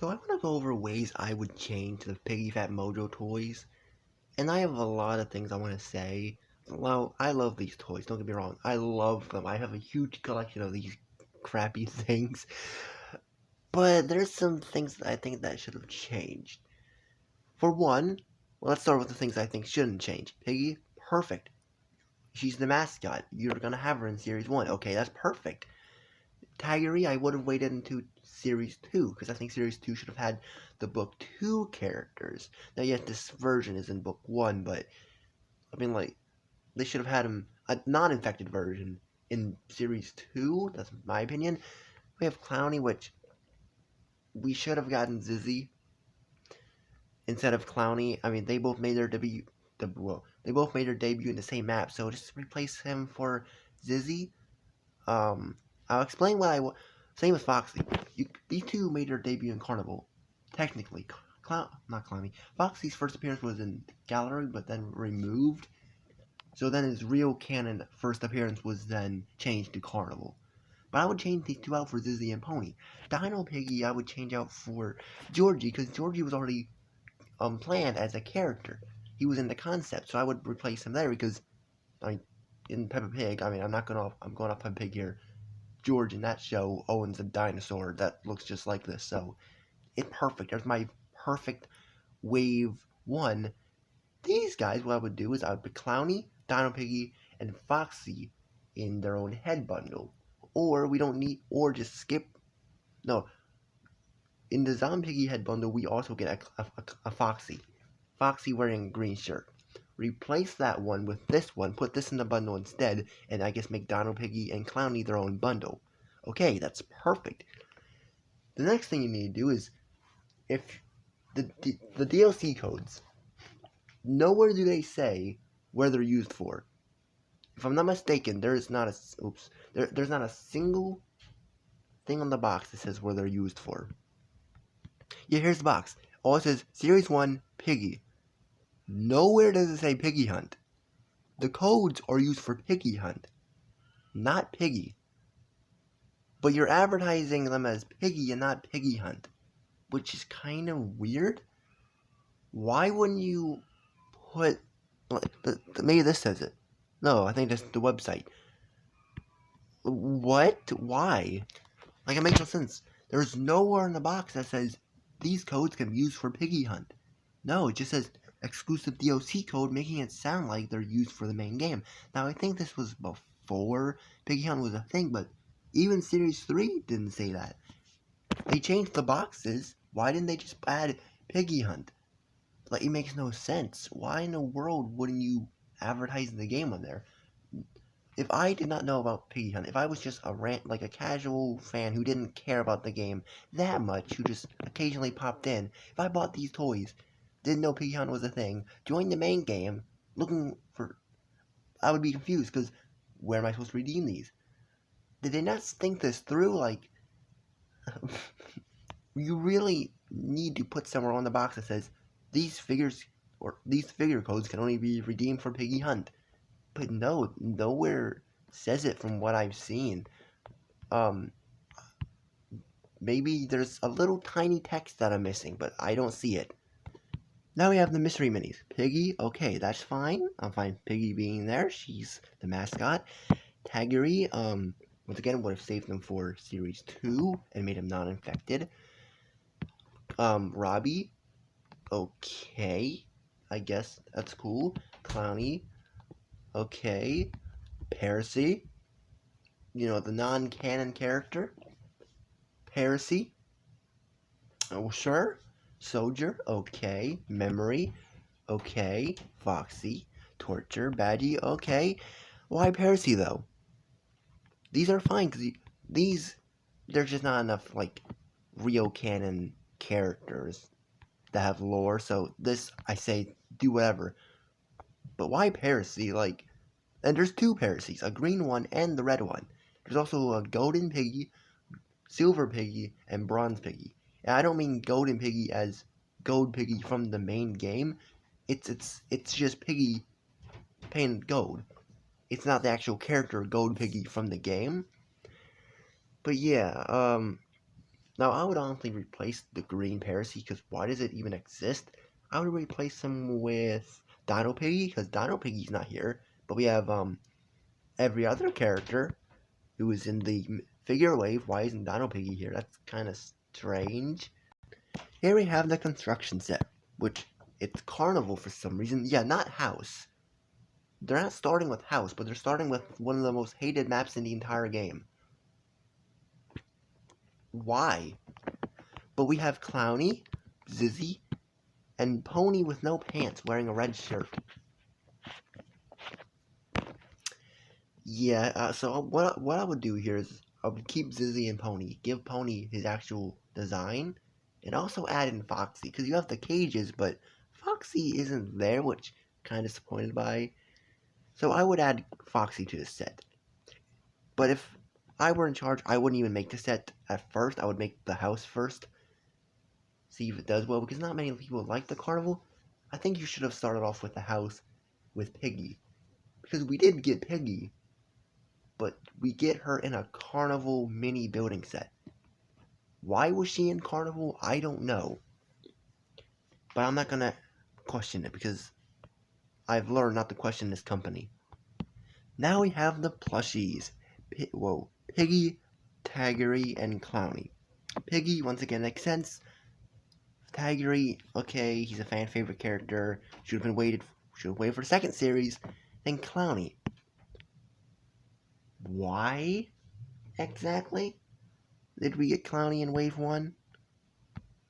So I want to go over ways I would change the Piggy Fat Mojo toys, and I have a lot of things I want to say. Well, I love these toys, don't get me wrong. I love them. I have a huge collection of these crappy things. But there's some things that I think that should have changed. For one, well, let's start with the things I think shouldn't change. Piggy, perfect. She's the mascot. You're gonna have her in Series 1. Okay, that's perfect. Tiggery, I would have waited into Series 2, because I think Series 2 should have had the Book 2 characters. Now, yet this version is in Book 1, but, I mean, like, they should have had him, a non-infected version, in Series 2, that's my opinion. We have Clowny, which we should have gotten Zizzy instead of Clowny. I mean, they both made their debut, they both made their debut in the same map, so just replace him for Zizzy. I'll explain what I. Same with Foxy. These two made their debut in Carnival. Technically, not Clowny. Foxy's first appearance was in Gallery, but then removed. So then his real canon first appearance was then changed to Carnival. But I would change these two out for Zizzy and Pony. Dino Piggy I would change out for Georgie, because Georgie was already planned as a character. He was in the concept, so I would replace him there because, in Peppa Pig, I'm going off Peppa Pig here. George in that show owns a dinosaur that looks just like this, so it's perfect. There's my perfect wave one. These guys, what I would do is I would put Clowny, Dino Piggy, and Foxy in their own head bundle. Or we don't need, or just skip. No, in the Zombie Piggy head bundle, we also get a Foxy. Foxy wearing a green shirt. Replace that one with this one, put this in the bundle instead, and I guess make Dino Piggy and Clowny their own bundle. Okay, that's perfect. The next thing you need to do is, if the DLC codes, nowhere do they say where they're used for. If I'm not mistaken, there's not a single thing on the box that says where they're used for. Yeah, here's the box. All it says, Series 1, Piggy. Nowhere does it say Piggy Hunt. The codes are used for Piggy Hunt, not Piggy. But you're advertising them as Piggy and not Piggy Hunt, which is kind of weird. Why wouldn't you put... Maybe this says it. No, I think that's the website. What? Why? Like, it makes no sense. There's nowhere in the box that says these codes can be used for Piggy Hunt. No, it just says exclusive DLC code, making it sound like they're used for the main game. Now, I think this was before Piggy Hunt was a thing, but even Series 3 didn't say that. They changed the boxes. Why didn't they just add Piggy Hunt? Like, it makes no sense. Why in the world wouldn't you advertise the game on there? If I did not know about Piggy Hunt, if I was just a casual fan who didn't care about the game that much, who just occasionally popped in, if I bought these toys, didn't know Piggy Hunt was a thing, joined the main game, looking for... I would be confused, because where am I supposed to redeem these? Did they not think this through? Like, you really need to put somewhere on the box that says, these figure codes can only be redeemed for Piggy Hunt. But no, nowhere says it from what I've seen. Maybe there's a little tiny text that I'm missing, but I don't see it. Now we have the mystery minis. Piggy, okay, that's fine. I'm fine Piggy being there. She's the mascot. Tiggery, once again, would have saved them for Series 2 and made him non-infected. Robbie, okay, I guess that's cool. Clowny, okay. Percy, the non-canon character. Percy, oh sure. Soldier, okay. Memory, okay. Foxy, Torture, Badgie, okay. Why Percy though? These are fine because there's just not enough real canon characters that have lore. So this, I say, do whatever. But why Percy? And there's two Percys, a green one and the red one. There's also a golden Piggy, silver Piggy, and bronze Piggy. And I don't mean golden Piggy as gold Piggy from the main game. It's just Piggy painted gold. It's not the actual character Gold Piggy from the game. But yeah, Now, I would honestly replace the green Parasy, because why does it even exist? I would replace him with Dino Piggy, because Dino Piggy's not here. But we have every other character who is in the figure wave. Why isn't Dino Piggy here? That's kind of strange. Here we have the construction set, which it's Carnival for some reason. Yeah, not House. They're not starting with House, but they're starting with one of the most hated maps in the entire game. Why? But we have Clowny, Zizzy, and Pony with no pants wearing a red shirt. Yeah, so what I would do here is I would keep Zizzy and Pony, give Pony his actual design, and also add in Foxy, because you have the cages, but Foxy isn't there, which kind of disappointed by. So I would add Foxy to the set. But if I were in charge, I wouldn't even make the set at first. I would make the house first. See if it does well, because not many people like the carnival. I think you should have started off with the house with Piggy. Because we did get Piggy, but we get her in a carnival mini building set. Why was she in carnival? I don't know. But I'm not gonna question it, because I've learned not to question this company. Now we have the plushies. Piggy, Taggery, and Clowny. Piggy, once again, makes sense. Taggery, okay, he's a fan favorite character. Should have waited for the second series. Then Clowny. Why exactly did we get Clowny in Wave 1?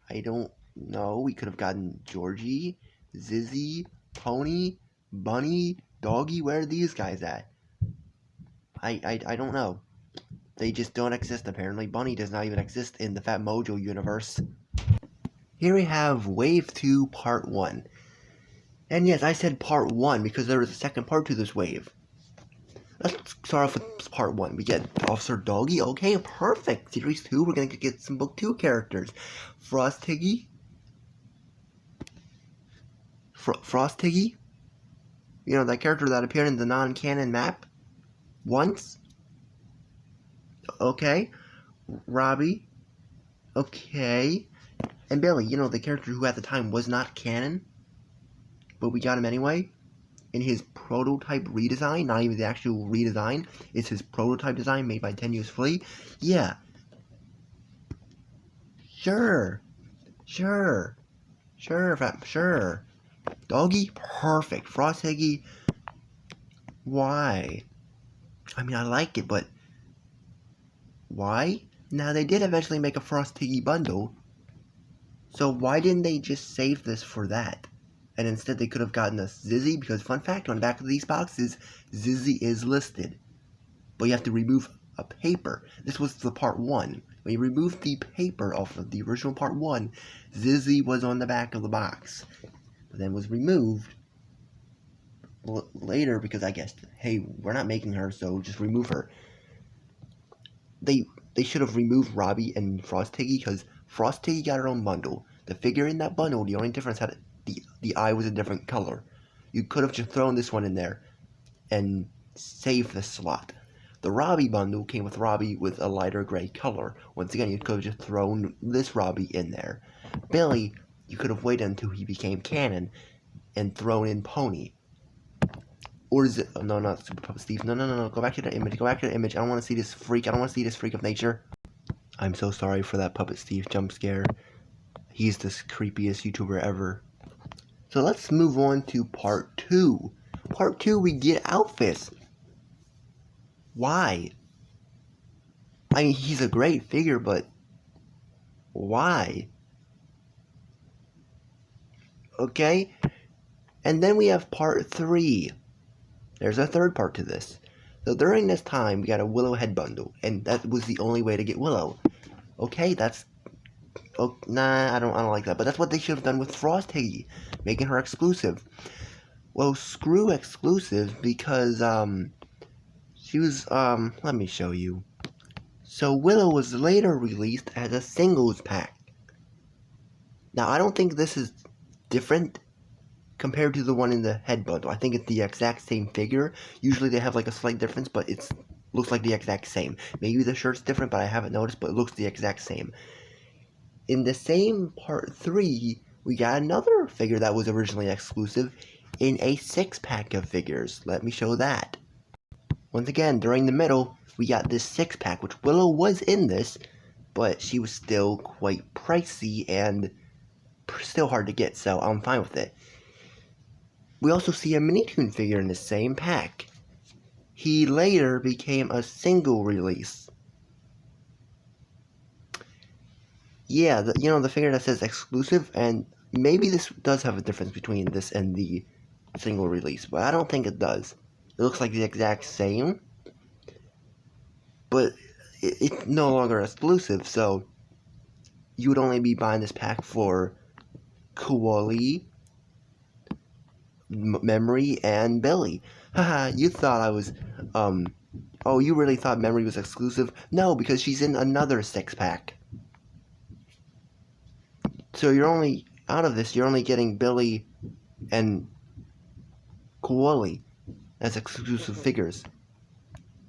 I don't know. We could have gotten Georgie, Zizzy, Pony, Bunny, Doggy. Where are these guys at? I don't know. They just don't exist apparently. Bunny does not even exist in the Fat Mojo universe. Here we have Wave 2 Part 1. And yes, I said Part 1 because there is a second part to this wave. Let's start off with Part 1. We get Officer Doggy. Okay, perfect. Series 2, we're going to get some Book 2 characters. Frostiggy. Frostiggy. You know, that character that appeared in the non-canon map once. Okay. Robbie. Okay. And Billy, you know, the character who at the time was not canon, but we got him anyway. In his prototype redesign, not even the actual redesign, it's his prototype design made by 10 Years Flea. Yeah. Sure. Doggy, perfect. Frostiggy, why? I mean, I like it, but why? Now, they did eventually make a Frostiggy bundle, so why didn't they just save this for that? And instead they could have gotten a Zizzy, because fun fact, on the back of these boxes, Zizzy is listed. But you have to remove a paper. This was the Part 1. When you remove the paper off of the original Part 1, Zizzy was on the back of the box. But then was removed later because I guess, hey, we're not making her, so just remove her. They should have removed Robbie and Frostiggy, because Frostiggy got her own bundle. The figure in that bundle, the only difference had the eye was a different color. You could have just thrown this one in there and saved the slot. The Robbie bundle came with Robbie with a lighter gray color. Once again, you could have just thrown this Robbie in there. Billy, you could have waited until he became canon and thrown in Pony. Or is it... Oh, no, not Super Puppet Steve. No. Go back to the image. I don't want to see this freak. I don't want to see this freak of nature. I'm so sorry for that Puppet Steve jump scare. He's the creepiest YouTuber ever. So let's move on to Part 2. Part 2, we get outfits. Why? I mean, he's a great figure, but why? Okay? And then we have Part 3. There's a third part to this. So during this time, we got a Willow head bundle, and that was the only way to get Willow. Okay, that's... Oh, nah, I don't like that. But that's what they should have done with Frostiggy, making her exclusive. Well, screw exclusive, because, she was, let me show you. So Willow was later released as a singles pack. Now, I don't think this is different compared to the one in the head bundle. I think it's the exact same figure. Usually they have like a slight difference, but it looks like the exact same. Maybe the shirt's different, but I haven't noticed, but it looks the exact same. in the same part 3, we got another figure that was originally exclusive in a 6-pack of figures. Let me show that. Once again, during the middle, we got this 6-pack, which Willow was in this, but she was still quite pricey and still hard to get, so I'm fine with it. We also see a Mini-Toon figure in the same pack. He later became a single release. Yeah, the figure that says exclusive, and maybe this does have a difference between this and the single release, but I don't think it does. It looks like the exact same, but it's no longer exclusive, so you would only be buying this pack for Koali, Memory, and Billy. Haha, you thought I was, oh, you really thought Memory was exclusive? No, because she's in another 6-pack. So you're only, out of this, you're only getting Billy and Koali as exclusive figures.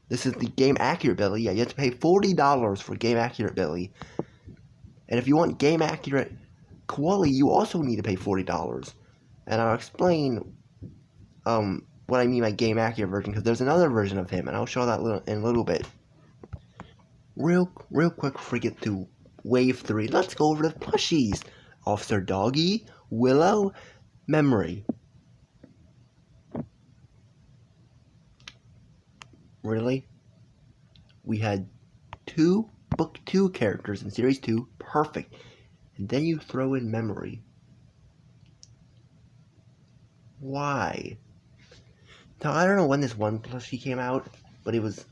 This is the Game Accurate Billy. Yeah, you have to pay $40 for Game Accurate Billy. And if you want Game Accurate Koali, you also need to pay $40. And I'll explain what I mean by Game Accurate version, because there's another version of him, and I'll show that in a little bit. Real quick before we get to Wave 3, let's go over the plushies. Officer Doggy, Willow, Memory. Really? We had Book 2 characters in Series 2, perfect. And then you throw in Memory. Why? Now, I don't know when this one plushie came out, but it was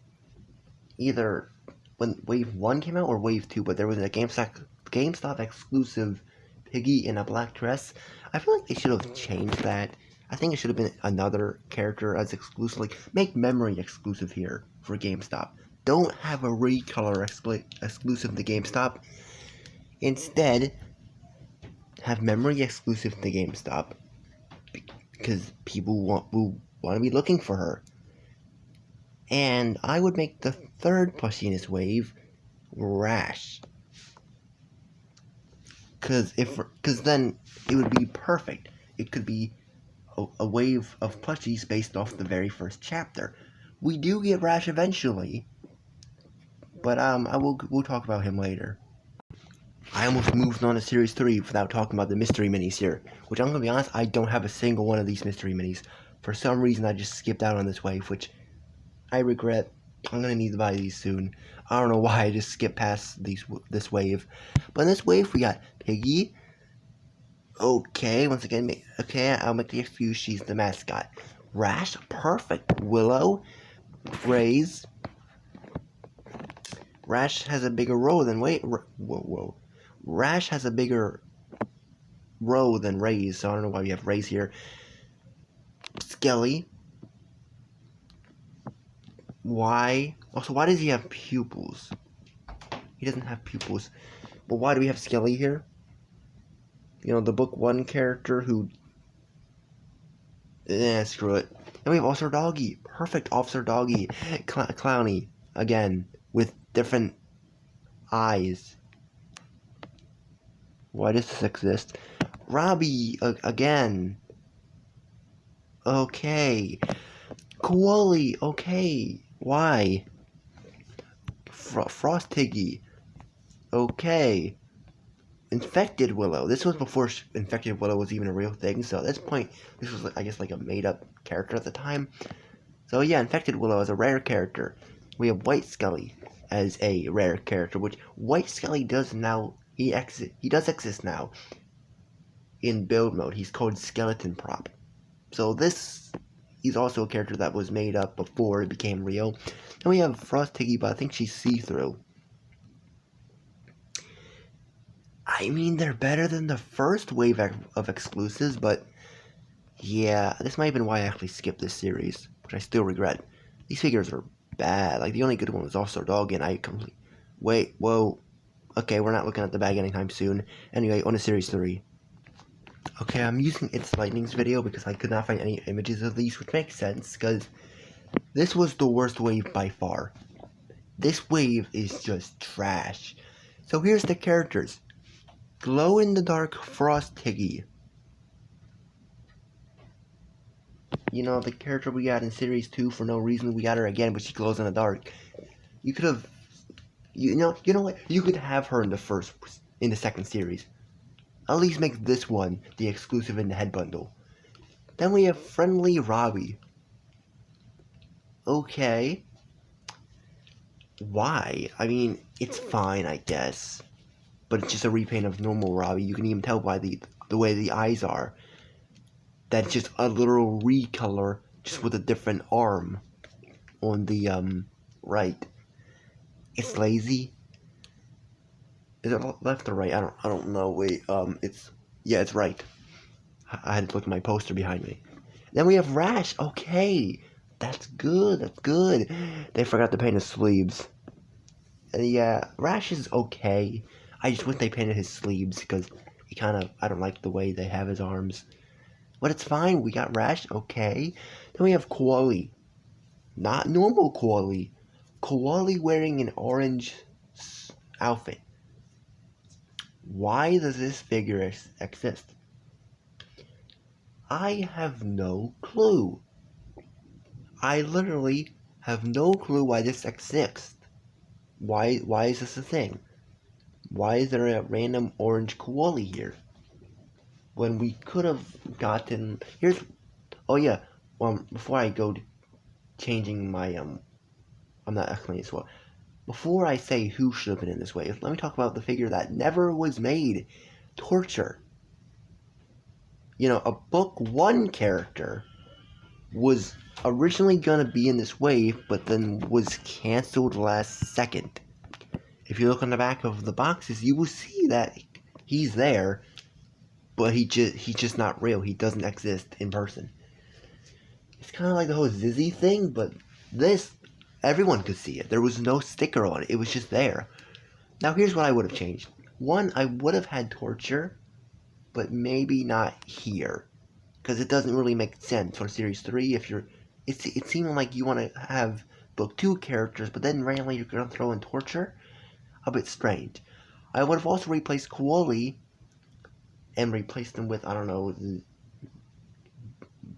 either when Wave 1 came out or Wave 2, but there was a GameStop exclusive Piggy in a black dress. I feel like they should have changed that. I think it should have been another character as exclusive. Like, make Memory exclusive here for GameStop. Don't have a recolor exclusive to GameStop. Instead, have Memory exclusive to GameStop. Because people want to be looking for her. And I would make the third plushie in this wave Rash. Because then it would be perfect. It could be a wave of plushies based off the very first chapter. We do get Rash eventually, but we'll talk about him later. I almost moved on to Series 3 without talking about the mystery minis here, which I'm gonna be honest, I don't have a single one of these mystery minis. For some reason, I just skipped out on this wave, which I regret. I'm gonna need to buy these soon. I don't know why I just skipped past this wave. But in this wave, we got Piggy. Okay, once again, okay, I'll make the excuse she's the mascot. Rash, perfect. Willow, Raze. Rash has a bigger row than whoa. Rash has a bigger row than Raze, so I don't know why we have Raze here. Skelly. Why? Also, why does he have pupils? He doesn't have pupils. But why do we have Skelly here? You know, the book 1 character who... screw it. And we have Officer Doggy. Perfect Officer Doggy. Clowny. Again. With different eyes. Why does this exist? Robbie. Again. Okay. Koali. Okay. Why? Frost Tiggy. Okay. Infected Willow. This was before Infected Willow was even a real thing, so at this point, this was, I guess, like a made-up character at the time. So yeah, Infected Willow is a rare character. We have White Skelly as a rare character, which White Skelly does now, he does exist now in build mode. He's called Skeleton Prop. So he's also a character that was made up before it became real. And we have Frost Tiggy, but I think she's see-through. I mean, they're better than the first wave of exclusives, but yeah, this might have been why I actually skipped this series, which I still regret. These figures are bad. Like, the only good one was Officer Dog, and I completely... Wait, whoa. Okay, we're not looking at the bag anytime soon. Anyway, on to Series 3. Okay, I'm using It's Lightning's video because I could not find any images of these, which makes sense, because this was the worst wave by far. This wave is just trash. So here's the characters. glow-in-the-dark frost piggy. You know, the character we got in Series 2 for no reason. We got her again, but she glows in the dark. You could have... You know what? You could have her in the second series. At least make this one the exclusive in the head bundle. Then we have Friendly Robbie. Okay. Why? I mean, it's fine, I guess. But it's just a repaint of normal Robbie. You can even tell by the way the eyes are. That's just a literal recolor, just with a different arm on the right. It's lazy. Is it left or right? I don't know. Wait, it's right. I had to look at my poster behind me. Then we have Rash. Okay, that's good. That's good. They forgot to paint his sleeves. Yeah, Rash is okay. I just wish they painted his sleeves because I don't like the way they have his arms. But it's fine. We got Rash. Okay. Then we have Koali. Not normal Koali. Koali wearing an orange outfit. Why does this figure exist? I have no clue. I literally have no clue why this exists. Why is this a thing? Why is there a random orange Koali here? When we could have gotten... Oh yeah, before I go to changing my, I'm not explaining this well. Before I say who should have been in this wave, let me talk about the figure that never was made. Torture. You know, a book 1 character was originally gonna be in this wave, but then was cancelled last second. If you look on the back of the boxes, you will see that he's there, but he's just not real. He doesn't exist in person. It's kind of like the whole Zizzy thing, but this, everyone could see it. There was no sticker on it. It was just there. Now here's what I would have changed. 1, I would have had Torture, but maybe not here. Because it doesn't really make sense for Series 3 if you're... It seemed like you want to have Book 2 characters, but then randomly you're going to throw in Torture? A bit strange. I would have also replaced Koali and replaced them with, I don't know,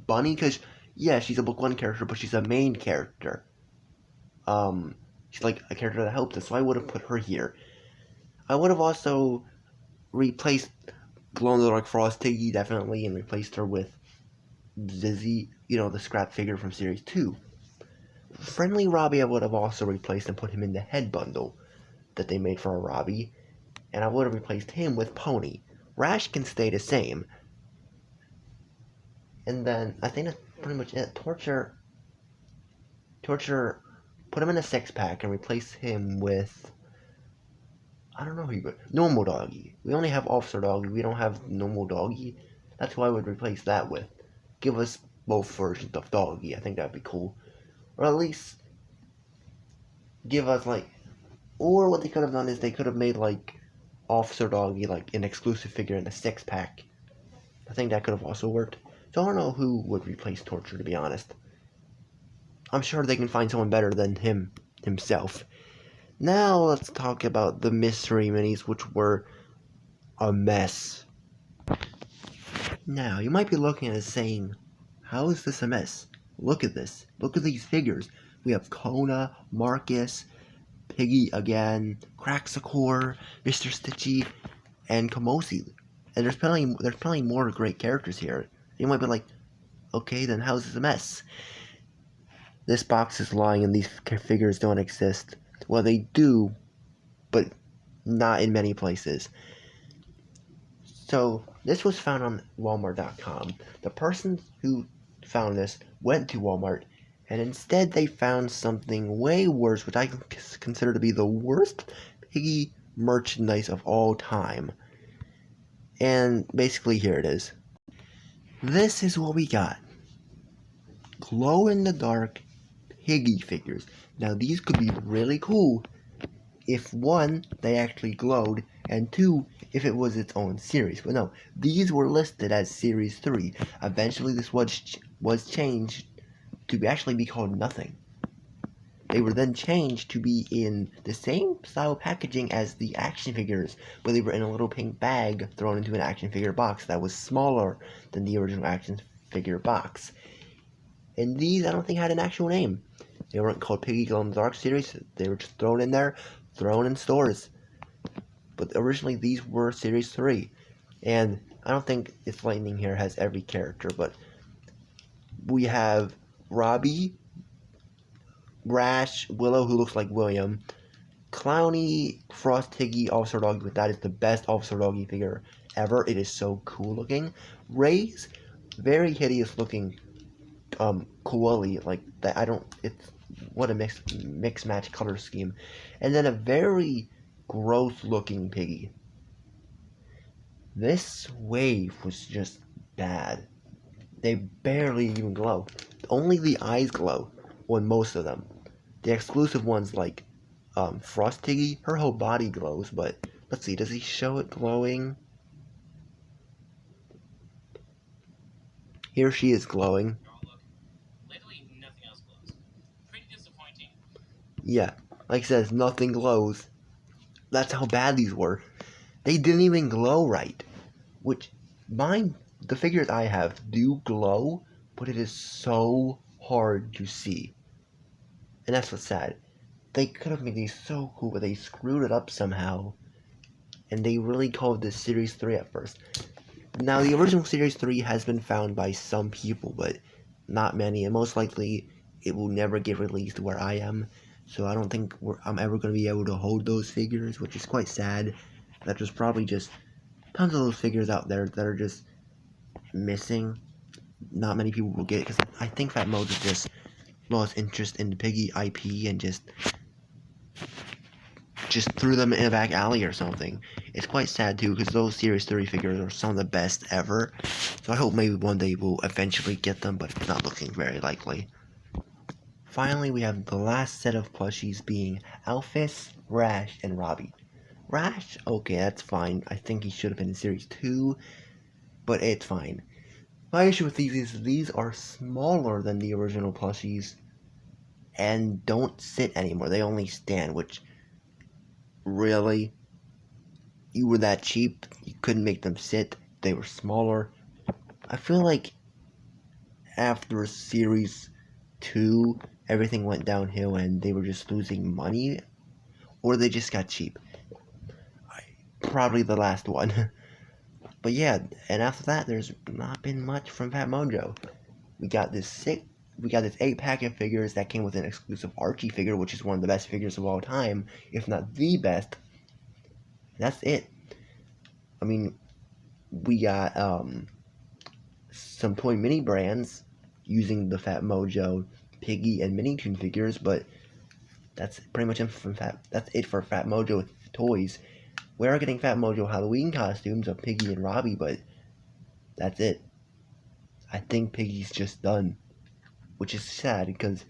Bunny, because, yeah, she's a Book 1 character, but she's a main character. She's like a character that helps us, so I would have put her here. I would have also replaced Glow-in-the-Dark Frost Tiggy, definitely, and replaced her with Zizzy, you know, the scrap figure from Series 2. Friendly Robbie I would have also replaced and put him in the head bundle that they made for a Robbie, and I would have replaced him with Pony. Rash can stay the same. And then, I think that's pretty much it. Torture, put him in a 6-pack and replace him with... I don't know who you would... Normal Doggy. We only have Officer Doggy. We don't have Normal Doggy. That's who I would replace that with. Give us both versions of Doggy. I think that'd be cool. Or at least... give us, like... Or what they could have done is they could have made, like... Officer Doggy, like, an exclusive figure in a 6-pack. I think that could have also worked. So I don't know who would replace Torture, to be honest. I'm sure they can find someone better than himself. Now let's talk about the mystery minis, which were a mess. Now, you might be looking at it saying, how is this a mess? Look at this. Look at these figures. We have Kona, Marcus, Piggy again, Craxacor, Mr. Stitchy, and Kamosi. And there's plenty more great characters here. You might be like, okay, then how's this a mess? This box is lying and these figures don't exist. Well, they do, but not in many places. So, this was found on Walmart.com. The person who found this went to Walmart, and instead they found something way worse, which I consider to be the worst Piggy merchandise of all time. And basically, here it is. This is what we got. Glow-in-the-dark Piggy figures. Now, these could be really cool if, 1, they actually glowed, and 2, if it was its own series. But no, these were listed as Series 3. Eventually, this was changed to actually be called nothing. They were then changed to be in the same style packaging as the action figures, but they were in a little pink bag thrown into an action figure box that was smaller than the original action figure box. And these, I don't think, had an actual name. They weren't called Piggy Glow in the Dark series. They were just thrown in there, thrown in stores. But originally, these were Series 3. And I don't think It's Lightning here has every character, but we have Robbie, Rash, Willow, who looks like William, Clowny, Frost Tiggy, Officer Doggy, but that is the best Officer Doggy figure ever. It is so cool looking. Ray's very hideous looking koali, like that. I don't. It's what a mix match color scheme, and then a very gross looking piggy. This wave was just bad. They barely even glow. Only the eyes glow on most of them. The exclusive ones like Frost Tiggy, her whole body glows, but let's see, does he show it glowing? Here she is glowing. Yeah, like I says, nothing glows. That's how bad these were. They didn't even glow right. Which, the figures I have do glow, but it is so hard to see. And that's what's sad. They could have made these so cool, but they screwed it up somehow. And they really called this Series 3 at first. Now, the original Series 3 has been found by some people, but not many, and most likely it will never get released where I am. So I don't think I'm ever going to be able to hold those figures, which is quite sad. That there's probably just tons of those figures out there that are just missing. Not many people will get it, because I think Fat Mojo just lost interest in the Piggy IP and just threw them in a back alley or something. It's quite sad too, because those Series 3 figures are some of the best ever. So I hope maybe one day we'll eventually get them, but it's not looking very likely. Finally, we have the last set of plushies being Alphys, Rash, and Robbie. Rash, okay, that's fine. I think he should have been in Series 2, but it's fine. My issue with these is these are smaller than the original plushies and don't sit anymore. They only stand, which, really? You were that cheap? You couldn't make them sit? They were smaller? I feel like after Series 2, everything went downhill and they were just losing money, or they just got cheap. Probably the last one. But yeah, and after that, there's not been much from Fat Mojo. We got this 8-pack of figures that came with an exclusive Archie figure, which is one of the best figures of all time, if not the best. That's it. I mean, we got some toy mini brands using the Fat Mojo Piggy and Mini Toon figures, but that's pretty much that's it for Fat Mojo toys. We are getting Fat Mojo Halloween costumes of Piggy and Robbie, but that's it. I think Piggy's just done, which is sad because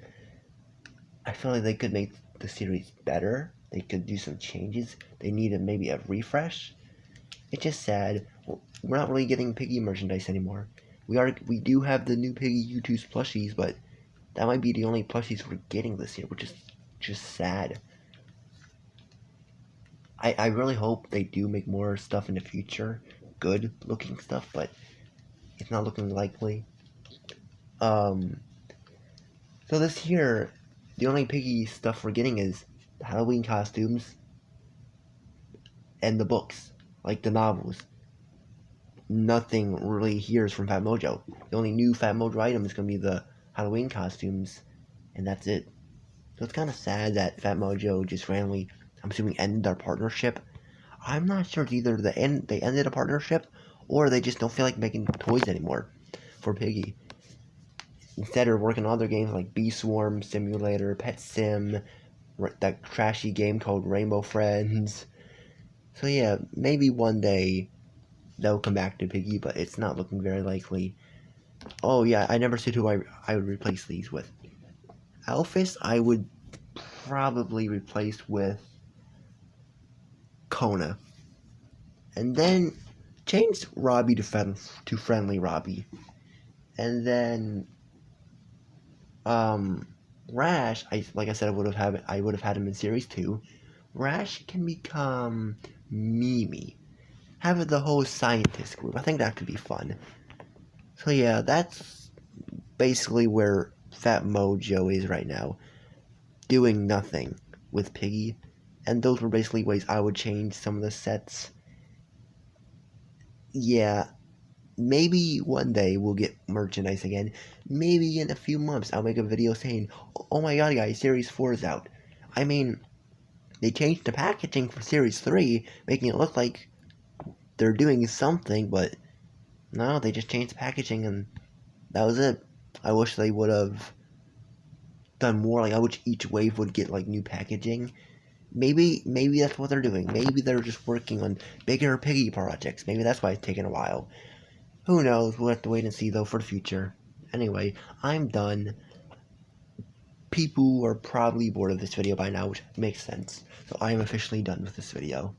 I feel like they could make the series better. They could do some changes. They need maybe a refresh. It's just sad. We're not really getting Piggy merchandise anymore. We do have the new Piggy U2's plushies, but that might be the only plushies we're getting this year, which is just sad. I really hope they do make more stuff in the future, good looking stuff, but it's not looking likely. So this year, the only Piggy stuff we're getting is the Halloween costumes and the books, like the novels. Nothing really here is from Fat Mojo. The only new Fat Mojo item is going to be the Halloween costumes, and that's it. So it's kind of sad that Fat Mojo just randomly, I'm assuming, ended their partnership. I'm not sure it's either they ended a partnership, or they just don't feel like making toys anymore for Piggy. Instead, they're working on other games like Bee Swarm Simulator, Pet Sim, that trashy game called Rainbow Friends. So yeah, maybe one day they'll come back to Piggy, but it's not looking very likely. Oh yeah, I never said who I would replace these with. Alphys, I would probably replace with Kona. And then change Robbie to Friendly Robbie. And then Rash, like I said, I would have had him in Series 2. Rash can become Mimi. Have the whole scientist group. I think that could be fun. So yeah, that's basically where Fat Mojo is right now. Doing nothing with Piggy. And those were basically ways I would change some of the sets. Yeah, maybe one day we'll get merchandise again. Maybe in a few months I'll make a video saying, oh my god guys, Series 4 is out. I mean, they changed the packaging for Series 3, making it look like they're doing something, but no, they just changed the packaging and that was it. I wish they would have done more. Like, I wish each wave would get like new packaging. Maybe that's what they're doing. Maybe they're just working on bigger Piggy projects. Maybe that's why it's taking a while. Who knows? We'll have to wait and see though for the future. Anyway, I'm done. People are probably bored of this video by now, which makes sense. So I am officially done with this video.